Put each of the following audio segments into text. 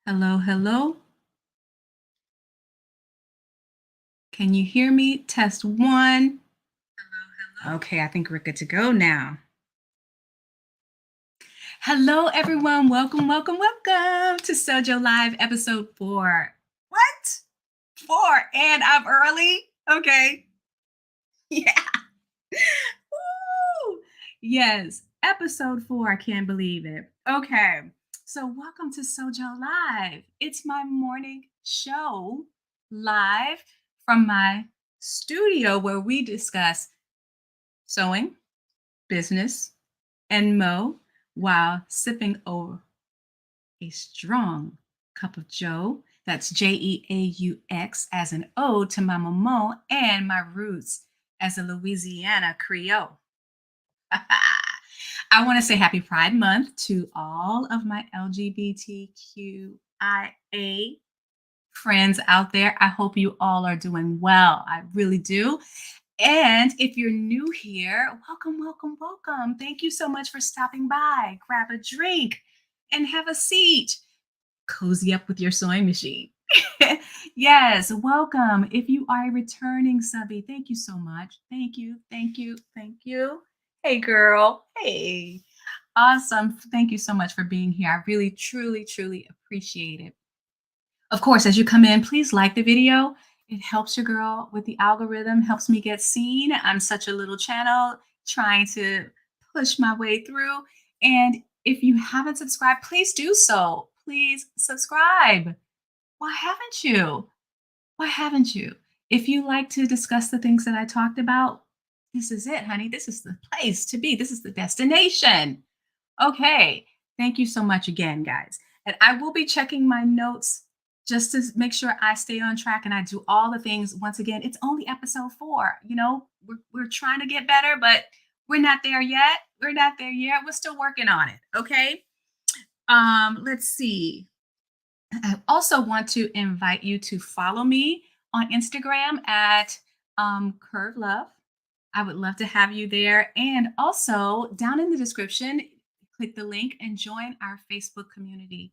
Hello, hello. Can you hear me? Test one. Okay, I think we're good to go now. Hello, everyone. Welcome, welcome, welcome to Sew Jeaux Live episode 4. What? 4, and I'm early? Okay. Yeah. Woo! Yes, episode 4. I can't believe it. Okay. So, welcome to Sew Jeaux Live. It's my morning show live from my studio where we discuss sewing, business, and mo while sipping over a strong cup of Joe That's Jeaux as an ode to my mama and my roots as a Louisiana Creole. I want to say happy Pride Month to all of my LGBTQIA friends out there. I hope you all are doing well. I really do. And if you're new here, welcome, welcome, welcome. Thank you so much for stopping by. Grab a drink and have a seat. Cozy up with your sewing machine. Yes, welcome. If you are a returning subby, thank you so much. Thank you, thank you, thank you. Hey, girl. Hey. Awesome. Thank you so much for being here. I really, truly, truly appreciate it. Of course, as you come in, please like the video. It helps your girl with the algorithm, helps me get seen. I'm such a little channel trying to push my way through. And if you haven't subscribed, please do so. Please subscribe. Why haven't you? Why haven't you? If you like to discuss the things that I talked about, this is it, honey. This is the place to be. This is the destination. Okay. Thank you so much again, guys. And I will be checking my notes just to make sure I stay on track and I do all the things. Once again, it's only episode 4. We're trying to get better, but we're not there yet. We're not there yet. We're still working on it. Okay. Let's see. I also want to invite you to follow me on Instagram at Curve Love. I would love to have you there. And also, down in the description, click the link and join our Facebook community.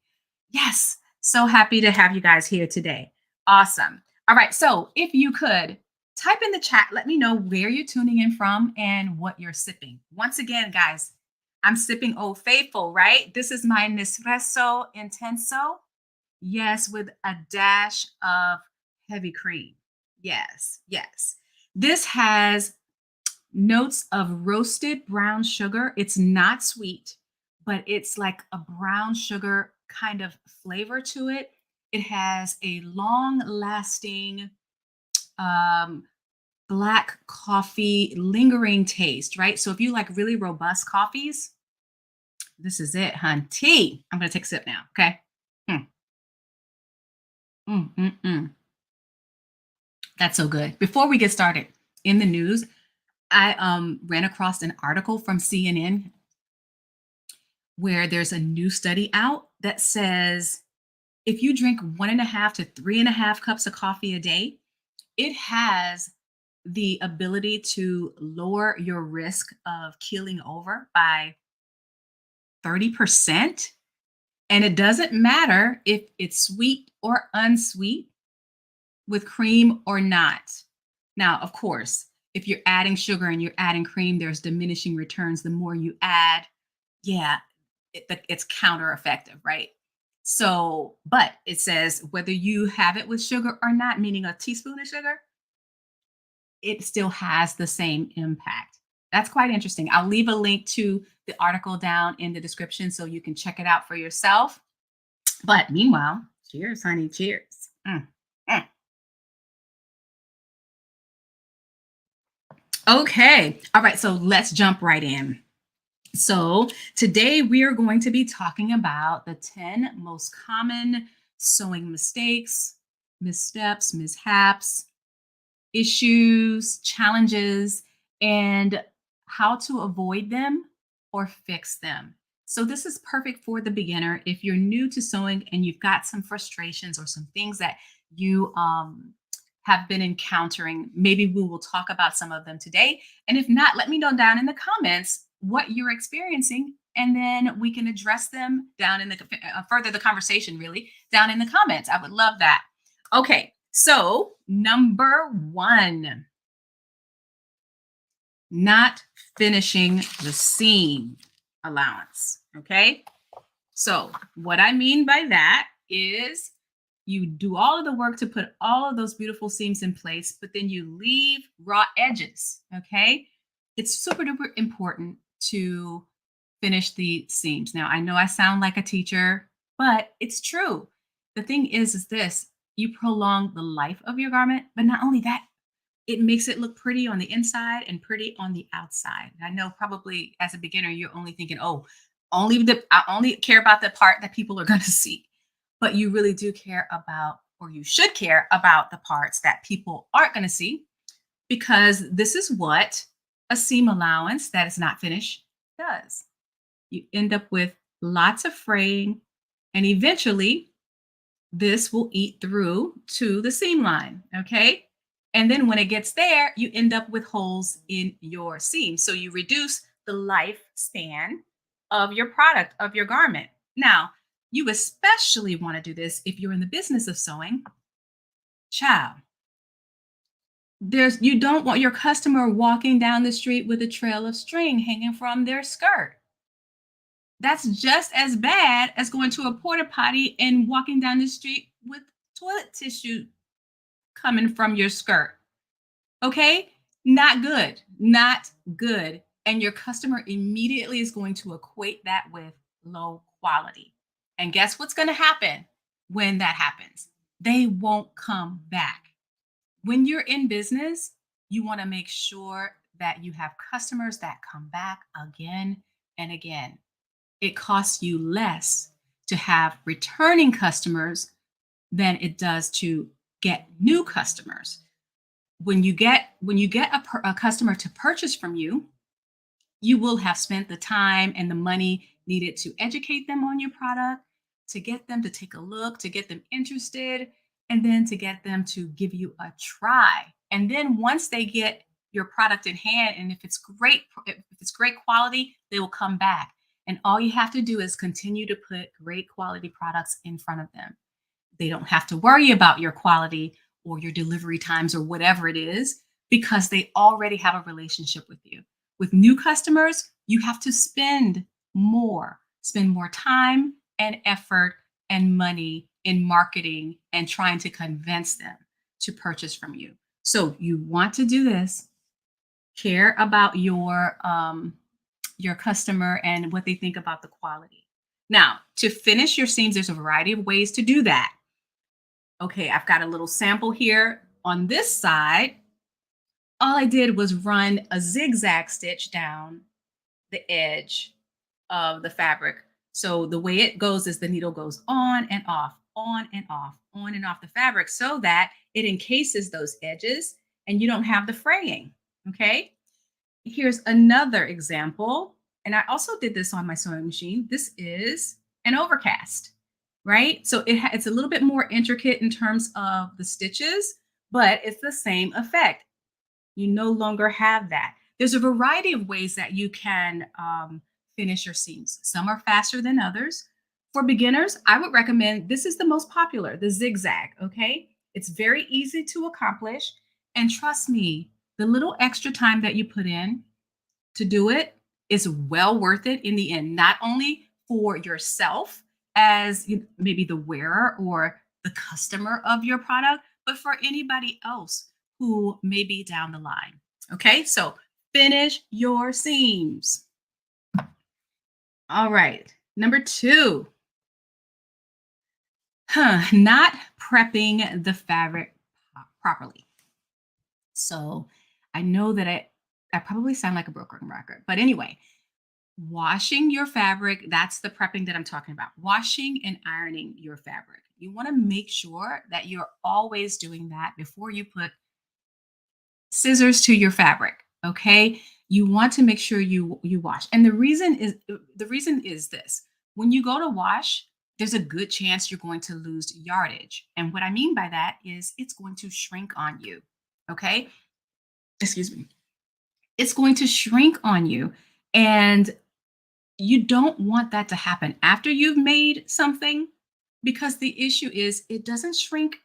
Yes, so happy to have you guys here today. Awesome. All right, so if you could type in the chat, let me know where you're tuning in from and what you're sipping. Once again, guys, I'm sipping Old Faithful, right? This is my Nespresso Intenso. Yes, with a dash of heavy cream. Yes, yes. This has notes of roasted brown sugar. It's not sweet, but it's like a brown sugar kind of flavor to it. It has a long lasting um, black coffee lingering taste, right? So if you like really robust coffees, this is it, hun. Tea. I'm going to take a sip now. Okay. Mm, mm, mm, mm. That's so good. Before we get started, in the news, I ran across an article from CNN where there's a new study out that says if you drink 1.5 to 3.5 cups of coffee a day, it has the ability to lower your risk of keeling over by 30%. And it doesn't matter if it's sweet or unsweet, with cream or not. Now, of course, if you're adding sugar and you're adding cream, there's diminishing returns. The more you add, yeah, it's counter effective, right? So, but it says whether you have it with sugar or not, meaning a teaspoon of sugar, it still has the same impact. That's quite interesting. I'll leave a link to the article down in the description so you can check it out for yourself. But meanwhile, cheers, honey. Cheers. Mm. Okay. All right. So let's jump right in. So today we are going to be talking about the 10 most common sewing mistakes, missteps, mishaps, issues, challenges, and how to avoid them or fix them. So this is perfect for the beginner. If you're new to sewing and you've got some frustrations or some things that you have been encountering, maybe we will talk about some of them today. And if not, let me know down in the comments what you're experiencing, and then we can address them down in the further the conversation really down in the comments. I would love that. Okay, so number 1, not finishing the seam allowance. Okay, so what I mean by that is you do all of the work to put all of those beautiful seams in place, but then you leave raw edges. Okay, it's super duper important to finish the seams. Now, I know I sound like a teacher, but it's true. The thing is this, you prolong the life of your garment, but not only that, it makes it look pretty on the inside and pretty on the outside. I know probably as a beginner, you're only thinking, oh, I only care about the part that people are going to see. but you really do care about, or you should care about the parts that people aren't going to see, because this is what a seam allowance that is not finished does. You end up with lots of fraying, and eventually this will eat through to the seam line. Okay. And then when it gets there, you end up with holes in your seam. So you reduce the lifespan of your product, of your garment. Now, you especially want to do this if you're in the business of sewing. Child, you don't want your customer walking down the street with a trail of string hanging from their skirt. That's just as bad as going to a porta potty and walking down the street with toilet tissue coming from your skirt. Okay? Not good. Not good. And your customer immediately is going to equate that with low quality. And guess what's going to happen when that happens? They won't come back. When you're in business, you want to make sure that you have customers that come back again and again. It costs you less to have returning customers than it does to get new customers. When you get a customer to purchase from you, you will have spent the time and the money needed to educate them on your product, to get them to take a look, to get them interested, and then to get them to give you a try. And then once they get your product in hand, and if it's great quality, they will come back. And all you have to do is continue to put great quality products in front of them. They don't have to worry about your quality or your delivery times or whatever it is, because they already have a relationship with you. With new customers, you have to spend more time and effort and money in marketing and trying to convince them to purchase from you. So you want to do this, care about your customer and what they think about the quality. Now, to finish your seams, there's a variety of ways to do that. Okay, I've got a little sample here. On this side, all I did was run a zigzag stitch down the edge of the fabric. So the way it goes is the needle goes on and off, on and off, on and off the fabric, so that it encases those edges and you don't have the fraying. Okay. Here's another example. And I also did this on my sewing machine. This is an overcast, right? So it's a little bit more intricate in terms of the stitches, but it's the same effect. You no longer have that. There's a variety of ways that you can finish your seams. Some are faster than others. For beginners, I would recommend, this is the most popular, the zigzag. Okay. It's very easy to accomplish. And trust me, the little extra time that you put in to do it is well worth it in the end, not only for yourself as maybe the wearer or the customer of your product, but for anybody else who may be down the line. Okay, so finish your seams. All right, number two, not prepping the fabric properly. So I know that I probably sound like a broken record, but anyway, washing your fabric, that's the prepping that I'm talking about. Washing and ironing your fabric. You want to make sure that you're always doing that before you put scissors to your fabric. Okay, you want to make sure you wash. And the reason is this: when you go to wash, there's a good chance you're going to lose yardage. And what I mean by that is it's going to shrink on you. Okay, excuse me. It's going to shrink on you, and you don't want that to happen after you've made something, because the issue is it doesn't shrink,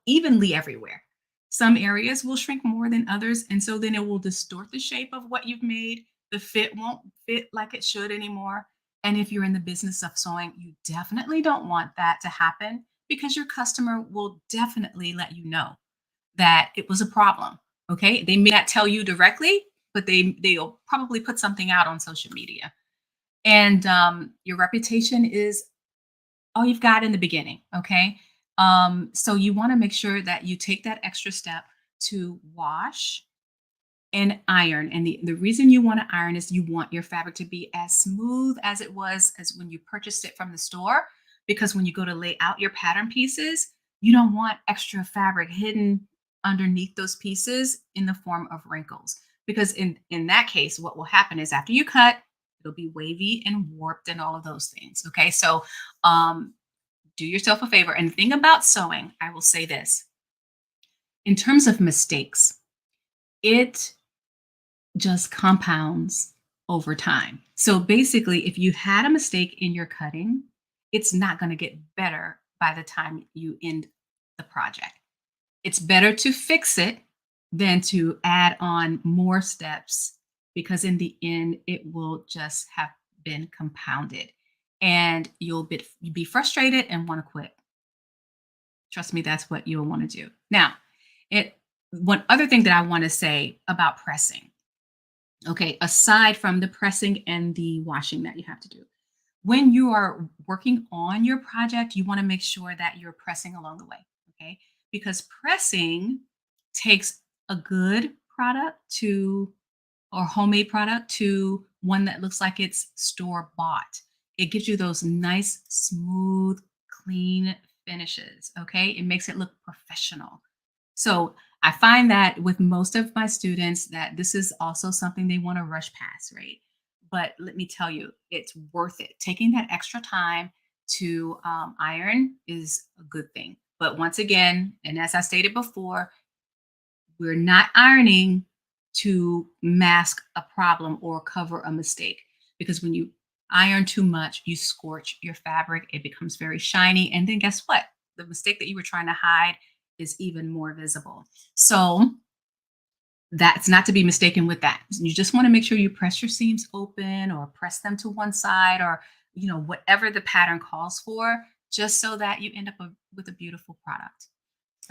evenly everywhere. Some areas will shrink more than others. And so then it will distort the shape of what you've made. The fit won't fit like it should anymore. And if you're in the business of sewing, you definitely don't want that to happen, because your customer will definitely let you know that it was a problem. Okay. They may not tell you directly, but they'll probably put something out on social media. And your reputation is all you've got in the beginning. Okay. So you want to make sure that you take that extra step to wash and iron. And the reason you want to iron is you want your fabric to be as smooth as it was as when you purchased it from the store. because when you go to lay out your pattern pieces, you don't want extra fabric hidden underneath those pieces in the form of wrinkles. Because in that case, what will happen is after you cut, it'll be wavy and warped and all of those things. Okay, so um, do yourself a favor. And the thing about sewing, I will say this: in terms of mistakes, it just compounds over time. So basically, if you had a mistake in your cutting, it's not going to get better by the time you end the project. It's better to fix it than to add on more steps, because in the end, it will just have been compounded and be frustrated and want to quit. Trust me, that's what you'll want to do. Now, it one other thing that I want to say about pressing. Okay, aside from the pressing and the washing that you have to do, when you are working on your project, you want to make sure that you're pressing along the way. Okay, because pressing takes a good product to or homemade product to one that looks like it's store bought. It gives you those nice, smooth, clean finishes. Okay, it makes it look professional. So I find that with most of my students that this is also something they want to rush past, right? But let me tell you, it's worth it. Taking that extra time to iron is a good thing. But once again, and as I stated before, we're not ironing to mask a problem or cover a mistake, because when you iron too much, you scorch your fabric, it becomes very shiny. And then guess what? The mistake that you were trying to hide is even more visible. So that's not to be mistaken with that. You just want to make sure you press your seams open or press them to one side, or whatever the pattern calls for, just so that you end up with a beautiful product.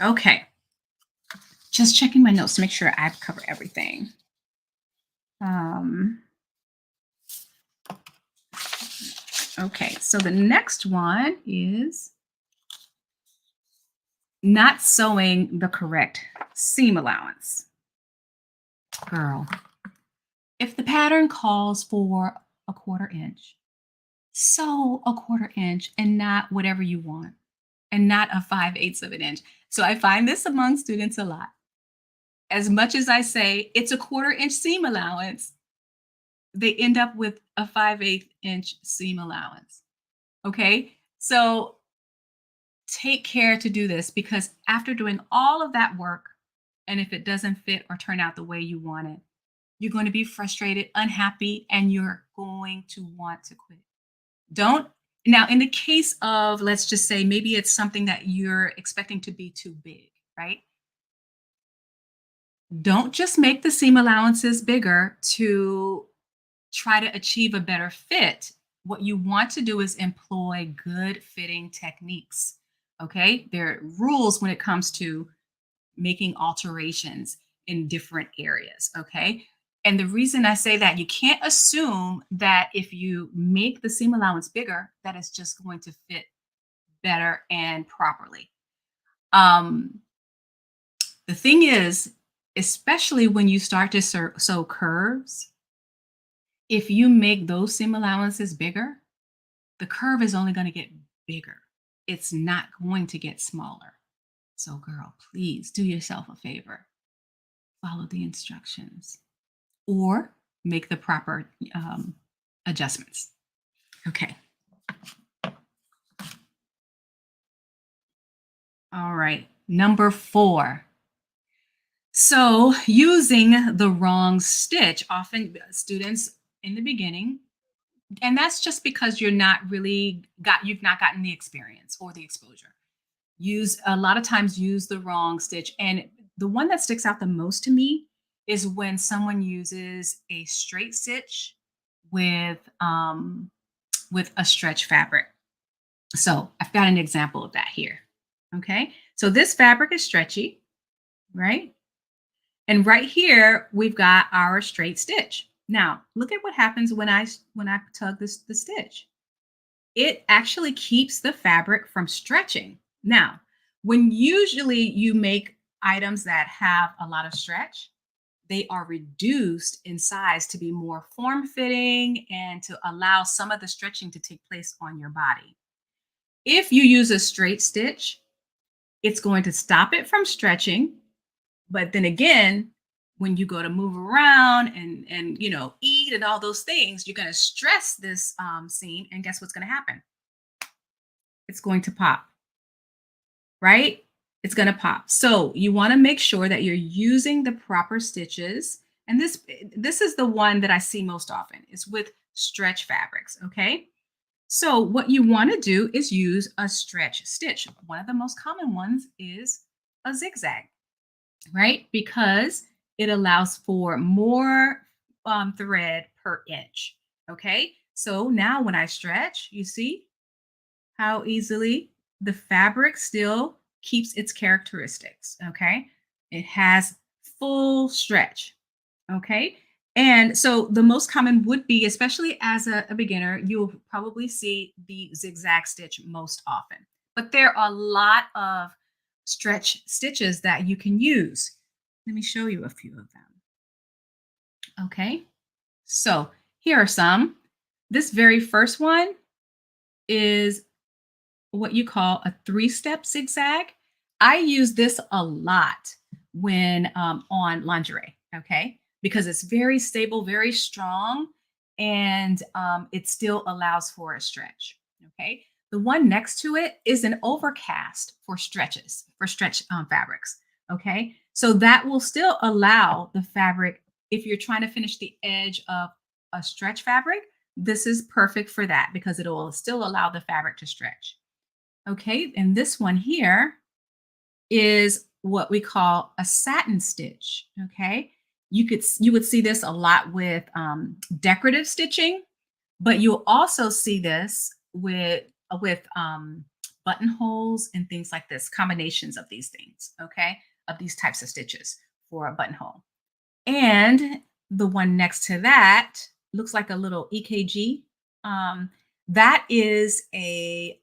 Okay, just checking my notes to make sure I've covered everything. Um, okay, so the next one is not sewing the correct seam allowance. Girl, if the pattern calls for a 1/4 inch, sew a 1/4 inch and not whatever you want, and not a 5/8 of an inch. So I find this among students a lot. As much as I say it's a 1/4 inch seam allowance, they end up with a 5/8 inch seam allowance. Okay. So take care to do this, because after doing all of that work, and if it doesn't fit or turn out the way you want it, you're going to be frustrated, unhappy, and you're going to want to quit. Don't Now, in the case of, let's just say, maybe it's something that you're expecting to be too big, right? Don't just make the seam allowances bigger to try to achieve a better fit. What you want to do is employ good fitting techniques. Okay. There are rules when it comes to making alterations in different areas. Okay. And the reason I say that, you can't assume that if you make the seam allowance bigger, that it's just going to fit better and properly. Um, the thing is, especially when you start to sew curves, if you make those seam allowances bigger, the curve is only going to get bigger. It's not going to get smaller. So, girl, please do yourself a favor. Follow the instructions or make the proper adjustments. Okay. All right. Number 4. So, using the wrong stitch. Often students in the beginning, and that's just because you've not gotten the experience or the exposure. Use A lot of times use the wrong stitch. And the one that sticks out the most to me is when someone uses a straight stitch with a stretch fabric. So I've got an example of that here. Okay. So this fabric is stretchy, right? And right here, we've got our straight stitch. Now, look at what happens when I tug the stitch. It actually keeps the fabric from stretching. Now, when usually you make items that have a lot of stretch, they are reduced in size to be more form fitting and to allow some of the stretching to take place on your body. If you use a straight stitch, it's going to stop it from stretching. But then again, when you go to move around and eat and all those things, you're going to stress this seam, and guess what's going to happen? It's going to pop, right? It's going to pop. So you want to make sure that you're using the proper stitches. And this is the one that I see most often. It's with stretch fabrics, okay? So what you want to do is use a stretch stitch. One of the most common ones is a zigzag, right? Because it allows for more thread per inch. Okay. So now when I stretch, you see how easily the fabric still keeps its characteristics. Okay. It has full stretch. Okay. And so the most common would be, especially as a beginner, you'll probably see the zigzag stitch most often. But there are a lot of stretch stitches that you can use. Let me show you a few of them. Okay. So here are some. This very first one is what you call a three-step zigzag. I use this a lot when on lingerie, okay? Because it's very stable, very strong, and it still allows for a stretch, okay? The one next to it is an overcast for stretches, for stretch fabrics, okay? So that will still allow the fabric, if you're trying to finish the edge of a stretch fabric, this is perfect for that because it will still allow the fabric to stretch. Okay, and this one here is what we call a satin stitch. Okay, you would see this a lot with decorative stitching, but you'll also see this with buttonholes and things like this, combinations of these things. Okay, of these types of stitches for a buttonhole. And the one next to that looks like a little EKG. That is a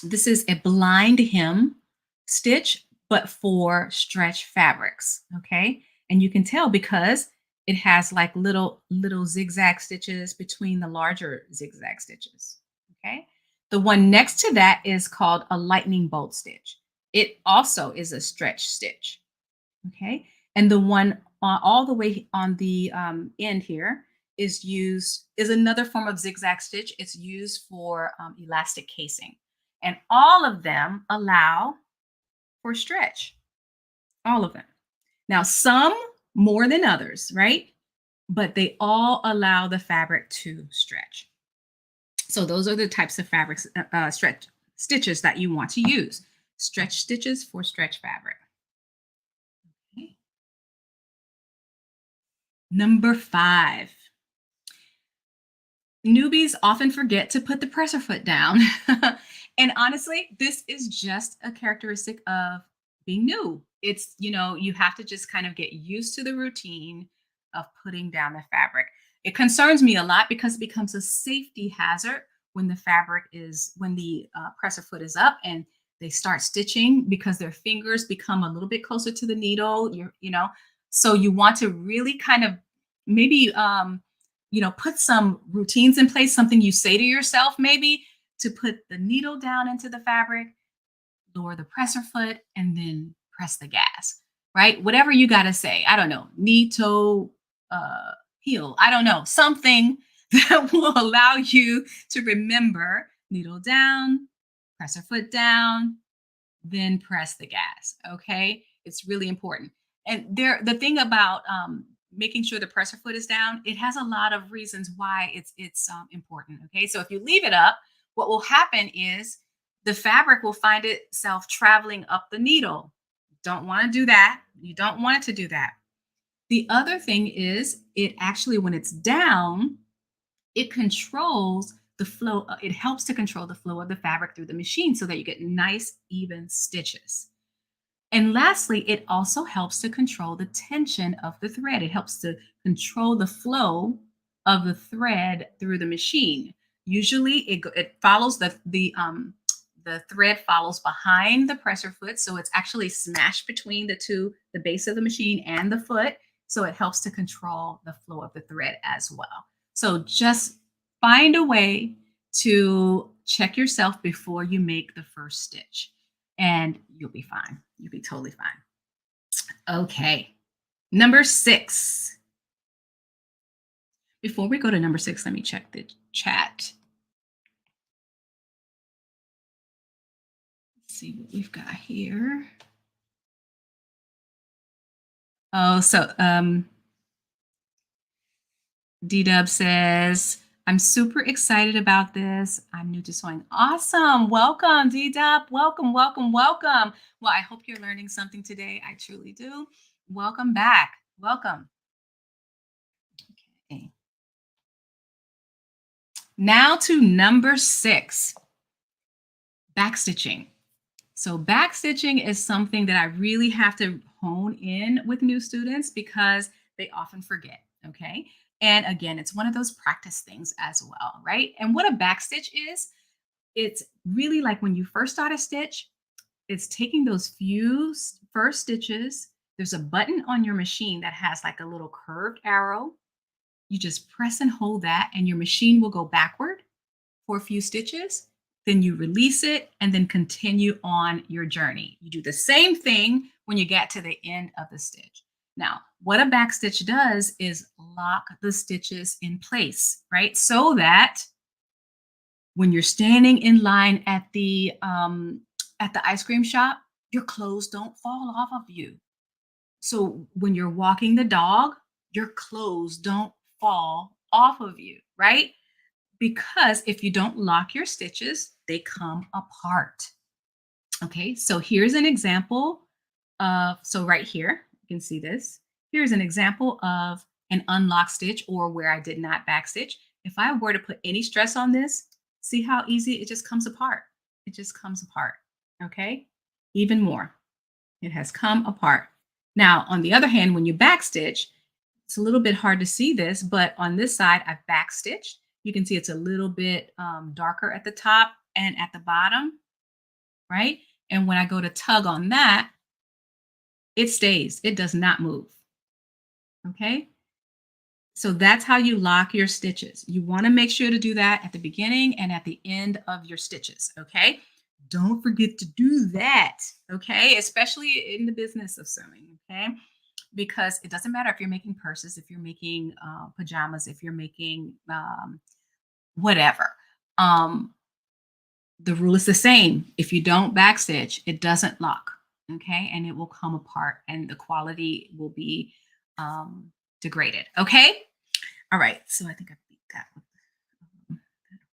this is a blind hem stitch, but for stretch fabrics. Okay. And you can tell because it has like little zigzag stitches between the larger zigzag stitches. Okay. The one next to that is called a lightning bolt stitch. It also is a stretch stitch. Okay. And the one all the way on the end here is another form of zigzag stitch. It's used for elastic casing. And all of them allow for stretch, all of them. Now, some more than others, right? But they all allow the fabric to stretch. So those are the types of fabrics, stretch stitches that you want to use. Stretch stitches for stretch fabric. Okay. Number 5. Newbies often forget to put the presser foot down. And honestly, this is just a characteristic of being new. It's, you have to just kind of get used to the routine of putting down the fabric. It concerns me a lot because it becomes a safety hazard when when the presser foot is up and they start stitching because their fingers become a little bit closer to the needle. So you want to really kind of maybe put some routines in place, something you say to yourself maybe to put the needle down into the fabric, lower the presser foot, and then press the gas, right? Whatever you got to say. I don't know, knee, toe, heel. I don't know, something that will allow you to remember needle down, presser foot down, then press the gas. Okay. It's really important. And the thing about making sure the presser foot is down, it has a lot of reasons why it's important. Okay. So if you leave it up, what will happen is the fabric will find itself traveling up the needle. Don't want to do that. You don't want it to do that. The other thing is it actually, when it's down, it controls the flow. It helps to control the flow of the fabric through the machine so that you get nice, even stitches. And lastly, it also helps to control the tension of the thread. It helps to control the flow of the thread through the machine. Usually, it follows the thread follows behind the presser foot, so it's actually smashed between the base of the machine and the foot. So it helps to control the flow of the thread as well. So just find a way to check yourself before you make the first stitch, and you'll be fine. You'll be totally fine. Okay. Number 6. Before we go to number 6, let me check the chat. Let's see what we've got here. Oh, so D-Dub says, I'm super excited about this. I'm new to sewing. Awesome. Welcome, D-Dub. Welcome, welcome, welcome. Well, I hope you're learning something today. I truly do. Welcome back. Welcome. Okay. Now to number 6, backstitching. So backstitching is something that I really have to hone in with new students because they often forget. Okay. And again, it's one of those practice things as well, right? And what a backstitch is, it's really like when you first start a stitch, it's taking those few first stitches. There's a button on your machine that has like a little curved arrow. You just press and hold that, and your machine will go backward for a few stitches. Then you release it and then continue on your journey. You do the same thing when you get to the end of the stitch. Now, what a backstitch does is lock the stitches in place, right? So that when you're standing in line at the ice cream shop, your clothes don't fall off of you. So when you're walking the dog, your clothes don't fall off of you, right? Because if you don't lock your stitches, they come apart. Okay, so here's an example of, so right here, you can see this. Here's an example of an unlocked stitch or where I did not backstitch. If I were to put any stress on this, see how easy it just comes apart. It just comes apart, okay? Even more, it has come apart. Now, on the other hand, when you backstitch, it's a little bit hard to see this, but on this side, I've backstitched. You can see it's a little bit darker at the top and at the bottom, right? And when I go to tug on that, it stays. It does not move, okay? So that's how you lock your stitches. You wanna make sure to do that at the beginning and at the end of your stitches, okay? Don't forget to do that, okay? Especially in the business of sewing, okay? Because it doesn't matter if you're making purses, if you're making pajamas, if you're making whatever. Um, the rule is the same. If you don't backstitch, it doesn't lock, okay? And it will come apart and the quality will be degraded, okay? All right, so I think I beat that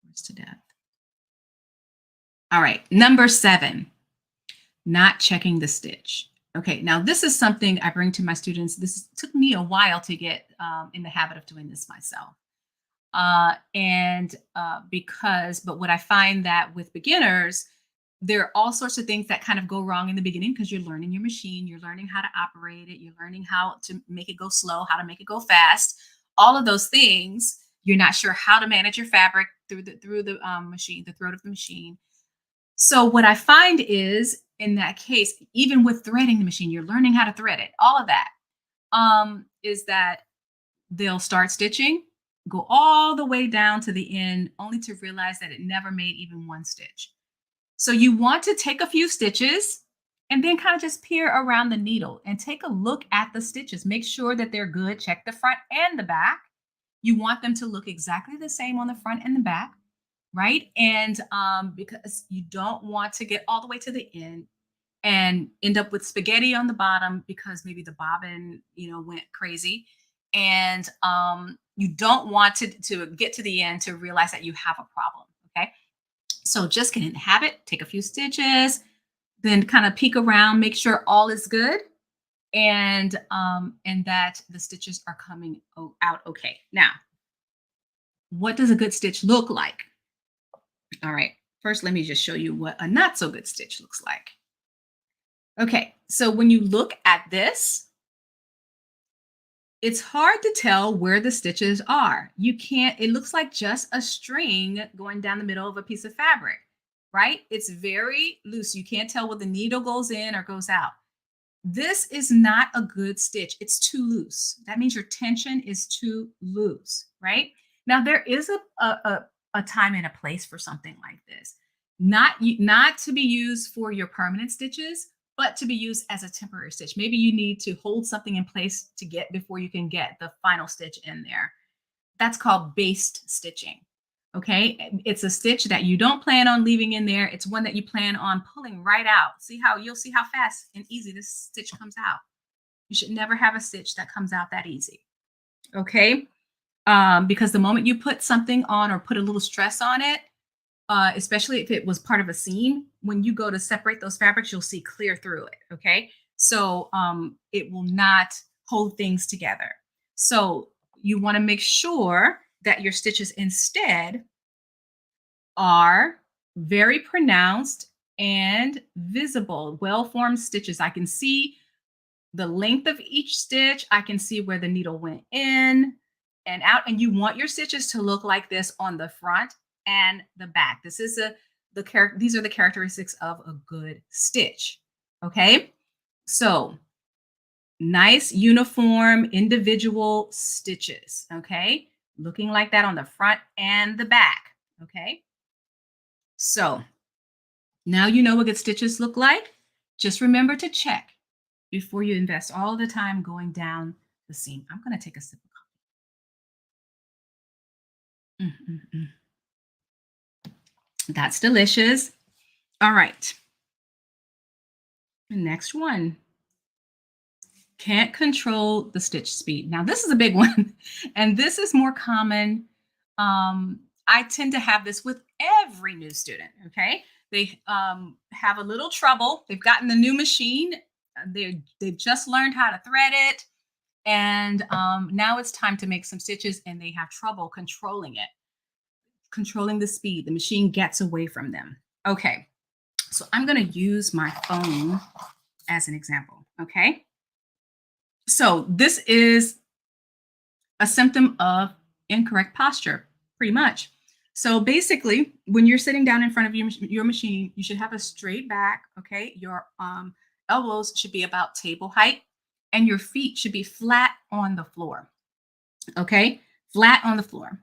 horse to death. All right, number 7, not checking the stitch. Okay, now this is something I bring to my students. This took me a while to get in the habit of doing this myself. But what I find that with beginners, there are all sorts of things that kind of go wrong in the beginning because you're learning your machine, you're learning how to operate it, you're learning how to make it go slow, how to make it go fast, all of those things. You're not sure how to manage your fabric through the machine, the throat of the machine. So what I find is in that case, even with threading the machine, you're learning how to thread it, all of that, is that they'll start stitching, go all the way down to the end, only to realize that it never made even one stitch. So you want to take a few stitches and then kind of just peer around the needle and take a look at the stitches. Make sure that they're good. Check the front and the back. You want them to look exactly the same on the front and the back, right? And because you don't want to get all the way to the end and end up with spaghetti on the bottom because maybe the bobbin, went crazy. And you don't want to get to the end to realize that you have a problem. Okay. So just get in the habit, take a few stitches, then kind of peek around, make sure all is good, and that the stitches are coming out okay. Now, what does a good stitch look like? All right. First, let me just show you what a not so good stitch looks like. Okay, so when you look at this, it's hard to tell where the stitches are. You can't, it looks like just a string going down the middle of a piece of fabric, right? It's very loose. You can't tell where the needle goes in or goes out. This is not a good stitch. It's too loose. That means your tension is too loose, right? Now there is a time and a place for something like this. Not to be used for your permanent stitches, but to be used as a temporary stitch. Maybe you need to hold something in place to get before you can get the final stitch in there. That's called based stitching. Okay, it's a stitch that you don't plan on leaving in there. It's one that you plan on pulling right out. You'll see how fast and easy this stitch comes out. You should never have a stitch that comes out that easy. Okay, because the moment you put something on or put a little stress on it, especially if it was part of a seam, when you go to separate those fabrics, you'll see clear through it. Okay, so it will not hold things together. So you want to make sure that your stitches instead are very pronounced and visible, well-formed stitches. I can see the length of each stitch. I can see where the needle went in and out. And you want your stitches to look like this on the front and the back. These are the characteristics of a good stitch. Okay. So nice, uniform, individual stitches. Okay. Looking like that on the front and the back. Okay. So now you know what good stitches look like. Just remember to check before you invest all the time going down the seam. I'm going to take a sip of coffee. That's delicious. All right. The next one. Can't control the stitch speed. Now, this is a big one, and this is more common. I tend to have this with every new student. Okay. They have a little trouble. They've gotten the new machine. They've just learned how to thread it. And now it's time to make some stitches, and they have trouble controlling it, controlling the speed. The machine gets away from them. Okay, so I'm going to use my phone as an example. Okay, so this is a symptom of incorrect posture, pretty much. So basically, when you're sitting down in front of your machine, you should have a straight back. Okay, your elbows should be about table height, and your feet should be flat on the floor. Okay, flat on the floor.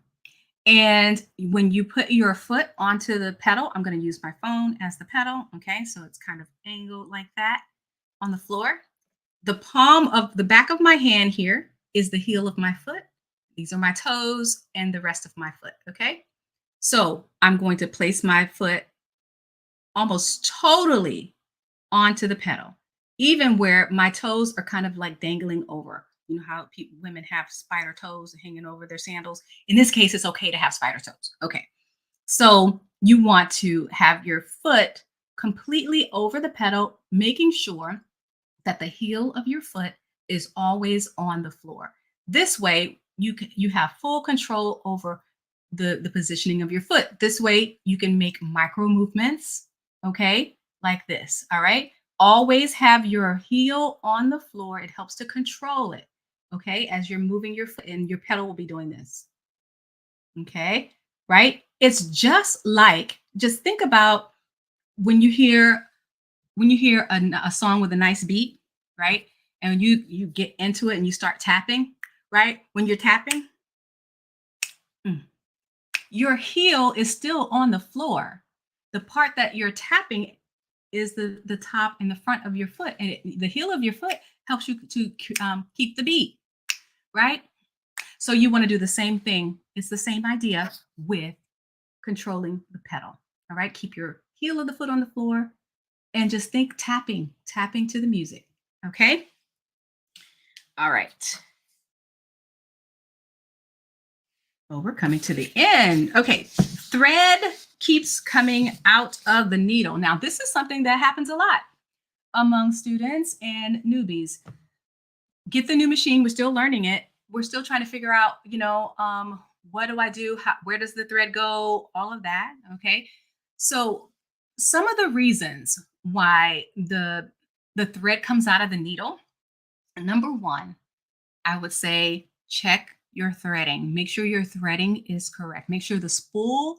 And when you put your foot onto the pedal, I'm going to use my phone as the pedal. Okay, so it's kind of angled like that on the floor. The palm of the back of my hand here is the heel of my foot. These are my toes and the rest of my foot. Okay, so I'm going to place my foot almost totally onto the pedal, even where my toes are kind of like dangling over. You know how women have spider toes hanging over their sandals? In this case, it's okay to have spider toes. Okay. So you want to have your foot completely over the pedal, making sure that the heel of your foot is always on the floor. This way, you have full control over the positioning of your foot. This way, you can make micro movements, okay, like this. All right. Always have your heel on the floor. It helps to control it. Okay, as you're moving your foot, and your pedal will be doing this. Okay, right? It's just think about when you hear a song with a nice beat, right? And you get into it and you start tapping, right? When you're tapping, your heel is still on the floor. The part that you're tapping is the top and the front of your foot, and the heel of your foot helps you to keep the beat. Right? So you want to do the same thing. It's the same idea with controlling the pedal. All right. Keep your heel of the foot on the floor and just think tapping to the music. Okay. All right. Well, we're coming to the end. Okay. Thread keeps coming out of the needle. Now, this is something that happens a lot among students and newbies. Get the new machine. We're still learning it. We're still trying to figure out, what do I do? Where does the thread go? All of that. Okay. So some of the reasons why the thread comes out of the needle. Number one, I would say check your threading. Make sure your threading is correct. Make sure the spool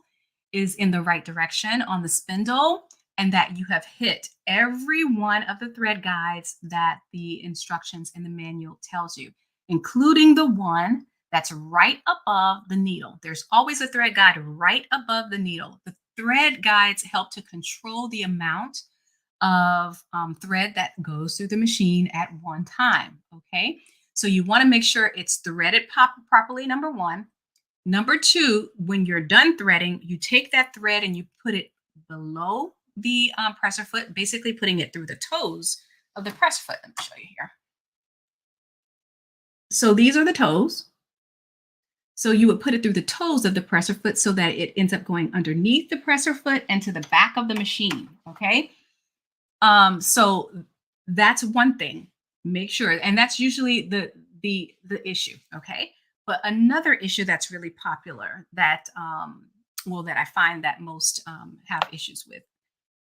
is in the right direction on the spindle, and that you have hit every one of the thread guides that the instructions in the manual tells you, including the one that's right above the needle. There's always a thread guide right above the needle. The thread guides help to control the amount of thread that goes through the machine at one time. Okay. So you want to make sure it's threaded properly, number one. Number two, when you're done threading, you take that thread and you put it below the presser foot, basically putting it through the toes of the presser foot. Let me show you here. So these are the toes. So you would put it through the toes of the presser foot so that it ends up going underneath the presser foot and to the back of the machine. Okay. So that's one thing. Make sure, and that's usually the issue. Okay. But another issue that's really popular that that I find that most have issues with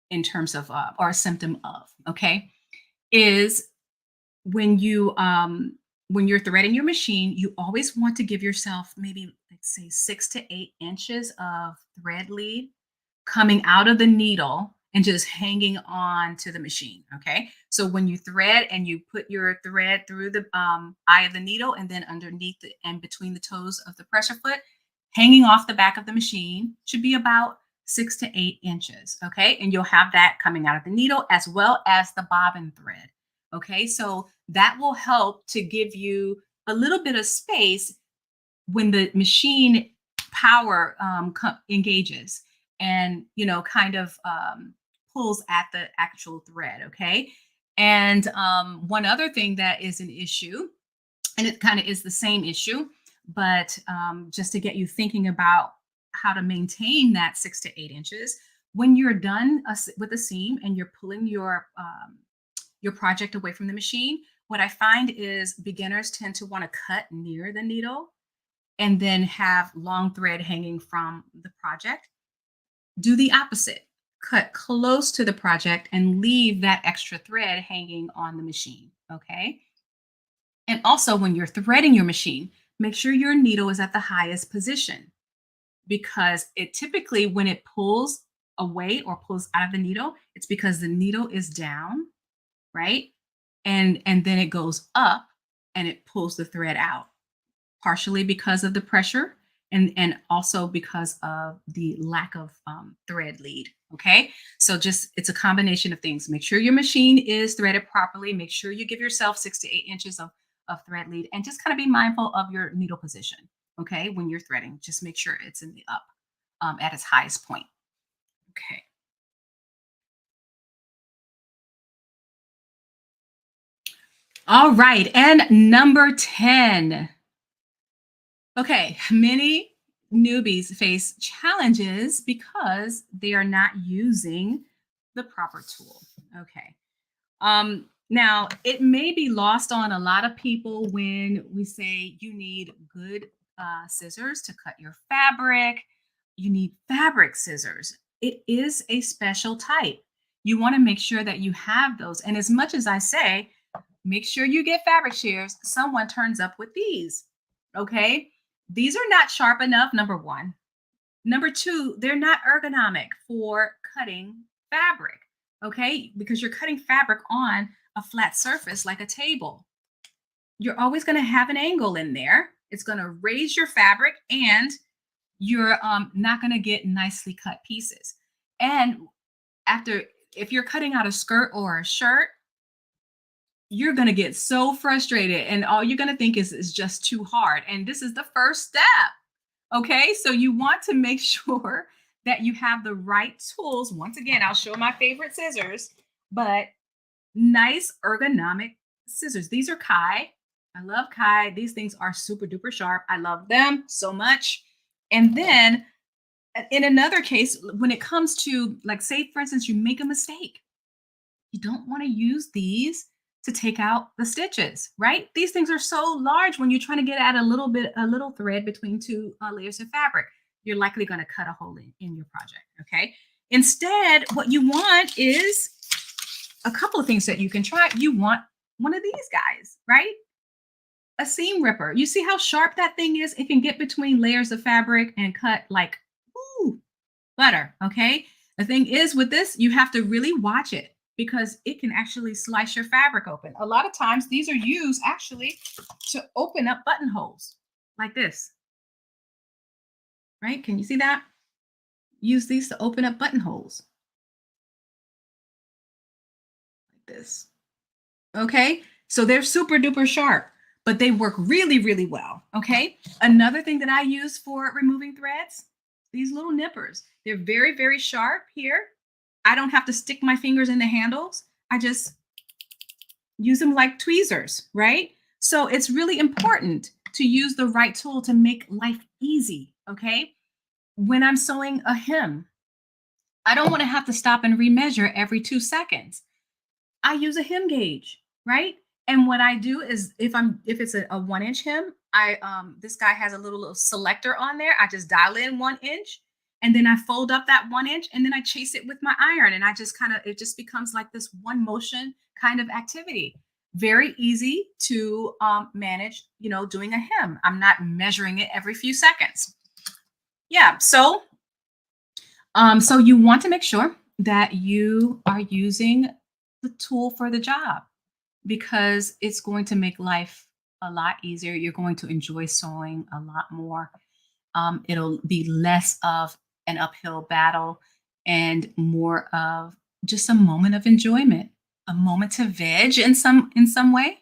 in terms of or a symptom of, okay, is when you're threading your machine, you always want to give yourself maybe, let's say, 6 to 8 inches of thread lead coming out of the needle and just hanging on to the machine. Okay. So when you thread and you put your thread through the eye of the needle and then underneath and between the toes of the presser foot, hanging off the back of the machine should be about 6 to 8 inches. Okay. And you'll have that coming out of the needle as well as the bobbin thread. Okay. So that will help to give you a little bit of space when the machine power engages and kind of pulls at the actual thread. Okay. And one other thing that is an issue, and it kind of is the same issue, but just to get you thinking about how to maintain that 6 to 8 inches when you're done with a seam and you're pulling your project away from the machine. What I find is beginners tend to want to cut near the needle and then have long thread hanging from the project. Do the opposite. Cut close to the project and leave that extra thread hanging on the machine. Okay. And also, when you're threading your machine, make sure your needle is at the highest position because it typically, when it pulls away or pulls out of the needle, it's because the needle is down, right? And then it goes up and it pulls the thread out, partially because of the pressure and also because of the lack of thread lead. Okay. So it's a combination of things. Make sure your machine is threaded properly. Make sure you give yourself 6 to 8 inches of thread lead and just kind of be mindful of your needle position. Okay. When you're threading, just make sure it's in the up at its highest point. Okay. All right. And number 10. Okay. Many newbies face challenges because they are not using the proper tool. Okay. Now, it may be lost on a lot of people when we say you need good scissors to cut your fabric. You need fabric scissors. It is a special type. You want to make sure that you have those. And as much as I say, make sure you get fabric shears, someone turns up with these. Okay. These are not sharp enough, number one. Number two, they're not ergonomic for cutting fabric. Okay. Because you're cutting fabric on a flat surface like a table. You're always going to have an angle in there. It's going to raise your fabric and you're not going to get nicely cut pieces. And if you're cutting out a skirt or a shirt, you're going to get so frustrated and all you're going to think is just too hard. And this is the first step. Okay. So you want to make sure that you have the right tools. Once again, I'll show my favorite scissors, but nice ergonomic scissors. These are Kai. I love Kai. These things are super duper sharp. I love them so much. And then in another case, when it comes to, like, say, for instance, you make a mistake, you don't want to use these to take out the stitches, right? These things are so large when you're trying to get at a little thread between two layers of fabric. You're likely going to cut a hole in your project, okay? Instead, what you want is a couple of things that you can try. You want one of these guys, right? A seam ripper. You see how sharp that thing is? It can get between layers of fabric and cut like, ooh, butter, okay? The thing is with this, you have to really watch it because it can actually slice your fabric open. A lot of times these are used actually to open up buttonholes. like this, right? Can you see that? Use these to open up buttonholes like this. Okay. So they're super duper sharp, but they work really, really well. Okay. Another thing that I use for removing threads, these little nippers. They're very, very sharp here. I don't have to stick my fingers in the handles. I just use them like tweezers, right? So it's really important to use the right tool to make life easy. Okay. When I'm sewing a hem, I don't want to have to stop and remeasure every 2 seconds. I use a hem gauge, right? And what I do is if it's a 1 inch hem, I this guy has a little selector on there. I just dial in 1 inch and then I fold up that 1 inch and then I chase it with my iron and I just kind of it just becomes like this one motion kind of activity. Very easy to manage, doing a hem. I'm not measuring it every few seconds. Yeah. So you want to make sure that you are using the tool for the job because it's going to make life a lot easier. You're going to enjoy sewing a lot more. It'll be less of an uphill battle and more of just a moment of enjoyment, a moment to veg in some way,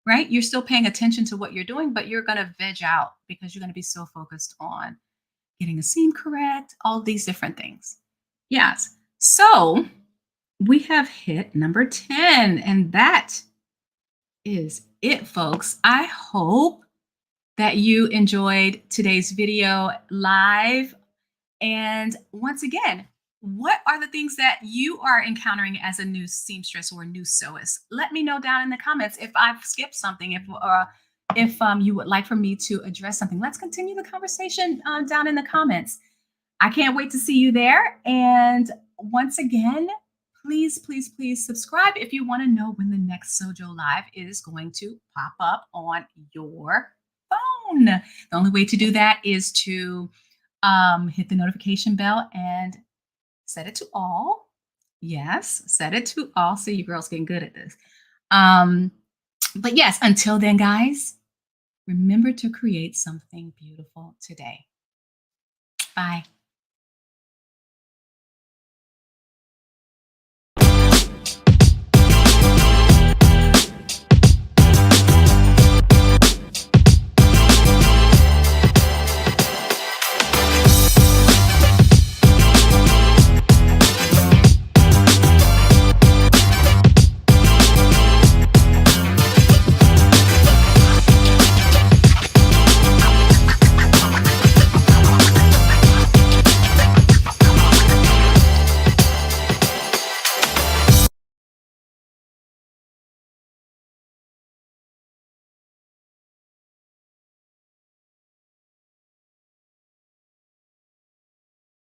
right? You're still paying attention to what you're doing, but you're going to veg out because you're going to be so focused on getting the seam correct, all these different things. Yes. So we have hit number 10, and that is it, folks. I hope that you enjoyed today's video live. And once again, what are the things that you are encountering as a new seamstress or new sewist? Let me know down in the comments if I've skipped something, if you would like for me to address something. Let's continue the conversation down in the comments. I can't wait to see you there. And once again, please, please, please subscribe if you want to know when the next Sew Jeaux Live is going to pop up on your phone. The only way to do that is to hit the notification bell and set it to all. Yes, set it to all. See, you girls getting good at this. But yes, until then, guys, remember to create something beautiful today. Bye.